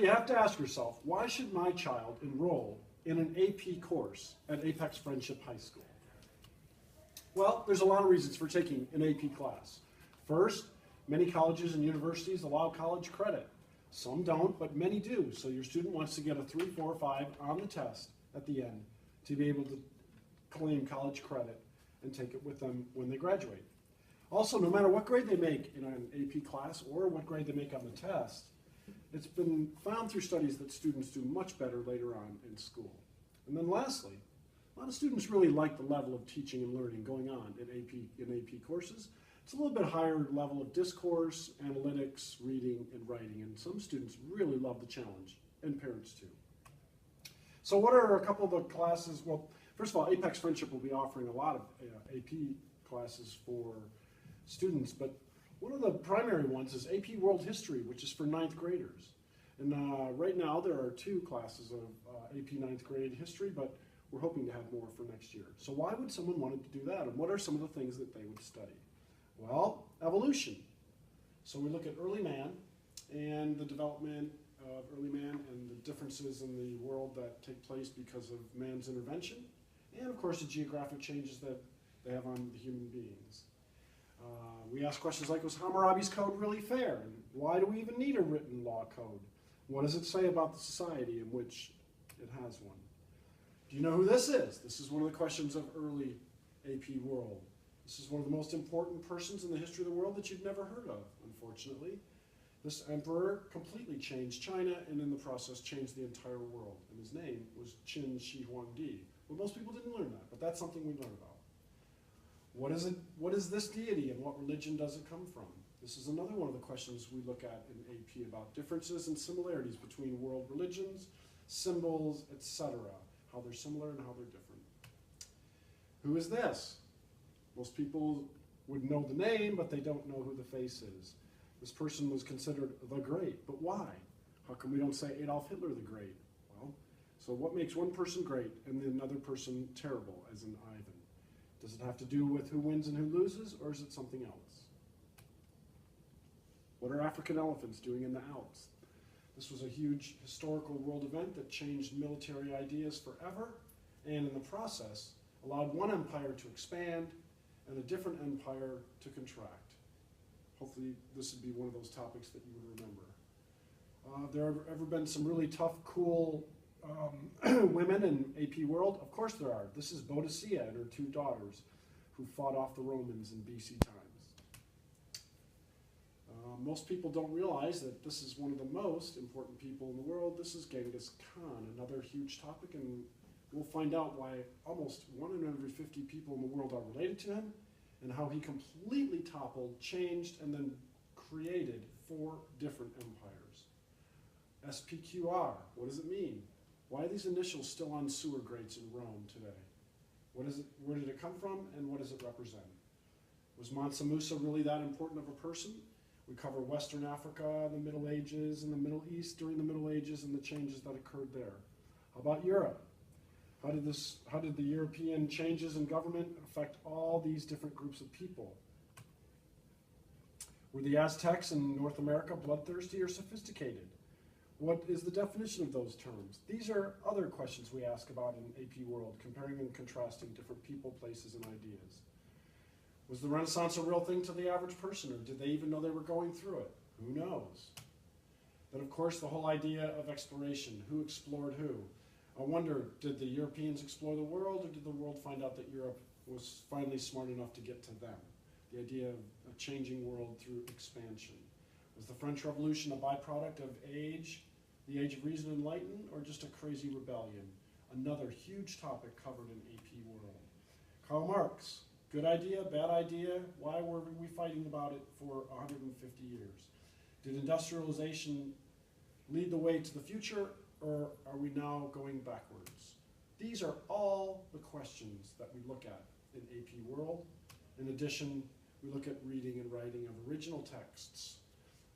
you have to ask yourself, why should my child enroll in an AP course at Apex Friendship High School? Well, there's a lot of reasons for taking an AP class. First, many colleges and universities allow college credit. Some don't, but many do. So your student wants to get a 3, 4, 5 on the test at the end to be able to claim college credit and take it with them when they graduate. Also, no matter what grade they make in an AP class or what grade they make on the test, it's been found through studies that students do much better later on in school. And then lastly, a lot of students really like the level of teaching and learning going on in AP courses. It's a little bit higher level of discourse, analytics, reading, and writing, and some students really love the challenge, and parents too. So what are a couple of the classes? Well, first of all, Apex Friendship will be offering a lot of AP classes for students, but one of the primary ones is AP World History, which is for 9th graders. And right now there are 2 classes of AP 9th grade history, but we're hoping to have more for next year. So why would someone want to do that, and what are some of the things that they would study? Well, evolution. So we look at early man and the development of early man and the differences in the world that take place because of man's intervention, and of course the geographic changes that they have on the human beings. We ask questions like, was Hammurabi's code really fair? And why do we even need a written law code? What does it say about the society in which it has one? Do you know who this is? This is one of the questions of early AP World. This is one of the most important persons in the history of the world that you've never heard of, unfortunately. This emperor completely changed China and in the process changed the entire world. And his name was Qin Shi Huangdi. Well, most people didn't learn that, but that's something we learn about. What is this deity and what religion does it come from? This is another one of the questions we look at in AP about differences and similarities between world religions, symbols, etc. How they're similar and how they're different. Who is this? Most people would know the name, but they don't know who the face is. This person was considered the Great, but why? How come we don't say Adolf Hitler the Great? Well, so what makes one person great and another person terrible, as in Ivan? Does it have to do with who wins and who loses, or is it something else? What are African elephants doing in the Alps? This was a huge historical world event that changed military ideas forever, and in the process, allowed one empire to expand and a different empire to contract. Hopefully this would be one of those topics that you would remember. There have ever been some really tough, cool women in AP World? Of course there are. This is Boadicea and her 2 daughters who fought off the Romans in BC times. Most people don't realize that this is one of the most important people in the world. This is Genghis Khan, another huge topic, and we'll find out why almost 1 in every 50 people in the world are related to him, and how he completely toppled, changed, and then created 4 different empires. SPQR, what does it mean? Why are these initials still on sewer grates in Rome today? Where did it come from, and what does it represent? Was Mansa Musa really that important of a person? We cover Western Africa, the Middle Ages, and the Middle East during the Middle Ages and the changes that occurred there. How about Europe? How did the European changes in government affect all these different groups of people? Were the Aztecs in North America bloodthirsty or sophisticated? What is the definition of those terms? These are other questions we ask about in AP World, comparing and contrasting different people, places, and ideas. Was the Renaissance a real thing to the average person, or did they even know they were going through it? Who knows? Then, of course, the whole idea of exploration. Who explored who? I wonder, did the Europeans explore the world, or did the world find out that Europe was finally smart enough to get to them? The idea of a changing world through expansion. Was the French Revolution a byproduct of the age of reason and enlightenment, or just a crazy rebellion? Another huge topic covered in AP World. Karl Marx. Good idea, bad idea? Why were we fighting about it for 150 years? Did industrialization lead the way to the future, or are we now going backwards? These are all the questions that we look at in AP World. In addition, we look at reading and writing of original texts,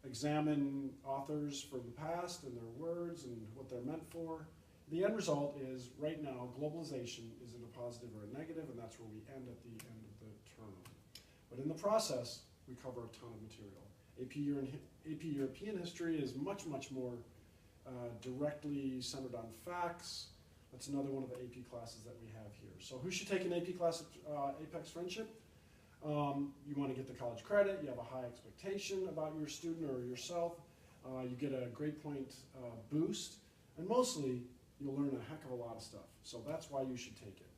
examine authors from the past and their words and what they're meant for. The end result is, right now, globalization is it a positive or a negative, and that's where we end at the end of the term. But in the process, we cover a ton of material. AP European history is much, much more directly centered on facts. That's another one of the AP classes that we have here. So who should take an AP class at Apex Friendship? You want to get the college credit, you have a high expectation about your student or yourself, you get a grade point boost, and mostly you'll learn a heck of a lot of stuff. So that's why you should take it.